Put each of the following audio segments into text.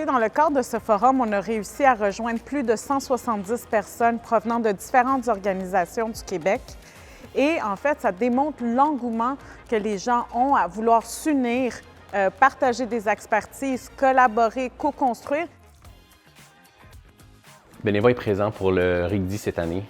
Dans le cadre de ce forum, on a réussi à rejoindre plus de 170 personnes provenant de différentes organisations du Québec. Et en fait, ça démontre l'engouement que les gens ont à vouloir s'unir, partager des expertises, collaborer, co-construire. Beneva est présent pour le RIGDI cette année,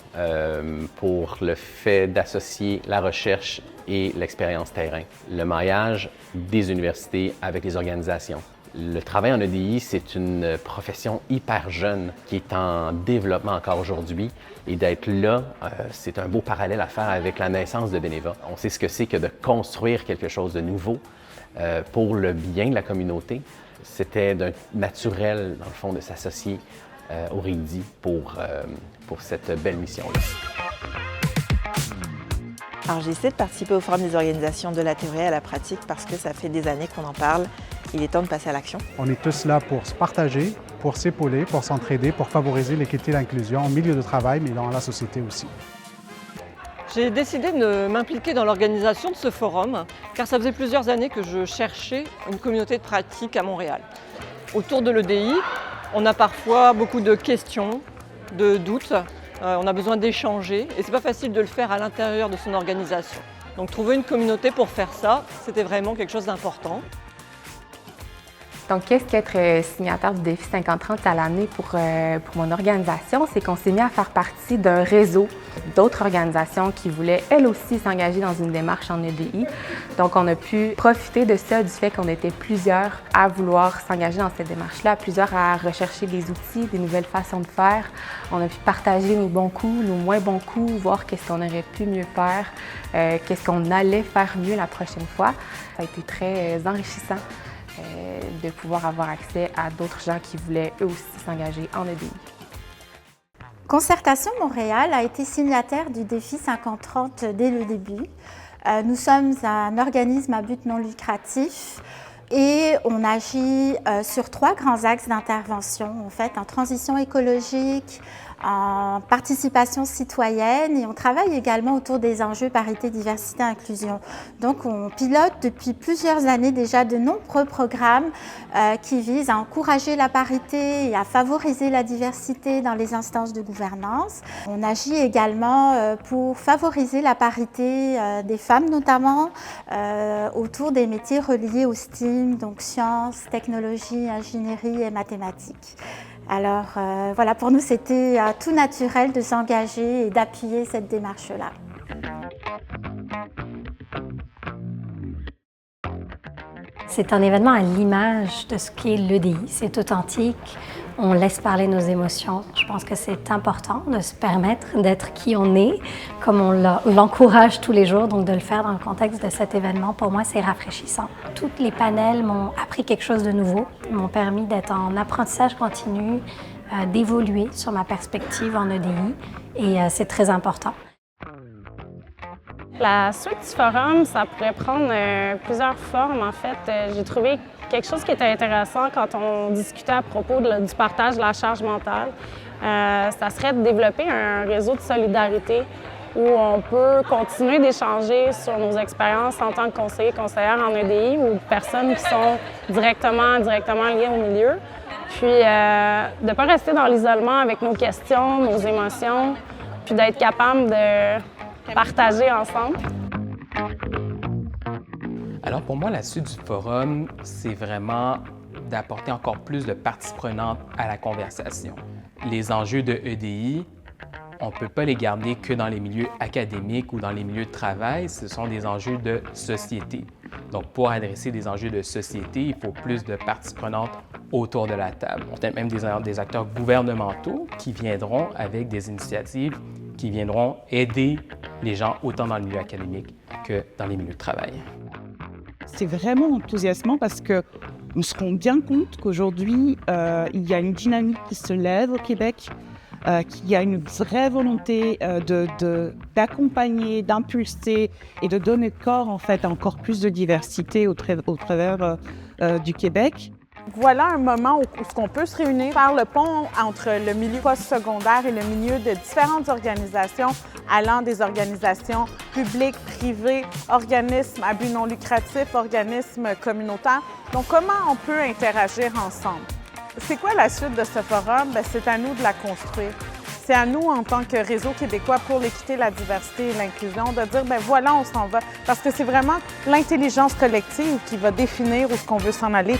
pour le fait d'associer la recherche et l'expérience terrain, le maillage des universités avec les organisations. Le travail en EDI, c'est une profession hyper jeune qui est en développement encore aujourd'hui. Et d'être là, c'est un beau parallèle à faire avec la naissance de Beneva. On sait ce que c'est que de construire quelque chose de nouveau pour le bien de la communauté. C'était naturel, dans le fond, de s'associer au RIGDI pour cette belle mission-là. Alors j'ai essayé de participer au Forum des organisations de la théorie à la pratique parce que ça fait des années qu'on en parle. Il est temps de passer à l'action. On est tous là pour se partager, pour s'épauler, pour s'entraider, pour favoriser l'équité et l'inclusion au milieu de travail, mais dans la société aussi. J'ai décidé de m'impliquer dans l'organisation de ce forum, car ça faisait plusieurs années que je cherchais une communauté de pratique à Montréal. Autour de l'EDI, on a parfois beaucoup de questions, de doutes, on a besoin d'échanger, et c'est pas facile de le faire à l'intérieur de son organisation. Donc trouver une communauté pour faire ça, c'était vraiment quelque chose d'important. Donc, qu'est-ce qu'être signataire du défi 50-30 à l'année pour mon organisation? C'est qu'on s'est mis à faire partie d'un réseau d'autres organisations qui voulaient, elles aussi, s'engager dans une démarche en EDI. Donc, on a pu profiter de ça, du fait qu'on était plusieurs à vouloir s'engager dans cette démarche-là, plusieurs à rechercher des outils, des nouvelles façons de faire. On a pu partager nos bons coups, nos moins bons coups, voir qu'est-ce qu'on aurait pu mieux faire, qu'est-ce qu'on allait faire mieux la prochaine fois. Ça a été très enrichissant. De pouvoir avoir accès à d'autres gens qui voulaient eux aussi s'engager en EDI. Concertation Montréal a été signataire du défi 50-30 dès le début. Nous sommes un organisme à but non lucratif et on agit sur 3 grands axes d'intervention, en fait, en transition écologique, en participation citoyenne et on travaille également autour des enjeux parité, diversité, inclusion. Donc on pilote depuis plusieurs années déjà de nombreux programmes qui visent à encourager la parité et à favoriser la diversité dans les instances de gouvernance. On agit également pour favoriser la parité des femmes notamment autour des métiers reliés au STEAM, donc sciences, technologies, ingénierie et mathématiques. Alors voilà, pour nous, c'était tout naturel de s'engager et d'appuyer cette démarche-là. C'est un événement à l'image de ce qu'est l'EDI. C'est authentique, on laisse parler nos émotions. Je pense que c'est important de se permettre d'être qui on est, comme on l'encourage tous les jours, donc de le faire dans le contexte de cet événement, pour moi, c'est rafraîchissant. Tous les panels m'ont appris quelque chose de nouveau, m'ont permis d'être en apprentissage continu, d'évoluer sur ma perspective en EDI, et c'est très important. La suite du forum, ça pourrait prendre plusieurs formes. En fait, j'ai trouvé quelque chose qui était intéressant quand on discutait à propos du partage de la charge mentale. Ça serait de développer un réseau de solidarité où on peut continuer d'échanger sur nos expériences en tant que conseiller, conseillère en EDI ou personnes qui sont directement liées au milieu. Puis de ne pas rester dans l'isolement avec nos questions, nos émotions, puis d'être capable de partager ensemble. Alors pour moi, la suite du forum, c'est vraiment d'apporter encore plus de parties prenantes à la conversation. Les enjeux de EDI, on ne peut pas les garder que dans les milieux académiques ou dans les milieux de travail, ce sont des enjeux de société. Donc pour adresser des enjeux de société, il faut plus de parties prenantes autour de la table. Peut-être même des acteurs gouvernementaux qui viendront avec des initiatives qui viendront aider les gens autant dans le milieu académique que dans les milieux de travail. C'est vraiment enthousiasmant parce qu'on se rend bien compte qu'aujourd'hui, il y a une dynamique qui se lève au Québec, qu'il y a une vraie volonté d'accompagner, d'impulser et de donner corps en fait, à encore plus de diversité au travers du Québec. Voilà un moment où on peut se réunir, faire le pont entre le milieu postsecondaire et le milieu de différentes organisations, allant des organisations publiques, privées, organismes à but non lucratif, organismes communautaires. Donc, comment on peut interagir ensemble? C'est quoi la suite de ce forum? Bien, c'est à nous de la construire. C'est à nous, en tant que Réseau québécois pour l'équité, la diversité et l'inclusion, de dire, bien voilà, on s'en va. Parce que c'est vraiment l'intelligence collective qui va définir où est-ce qu'on veut s'en aller.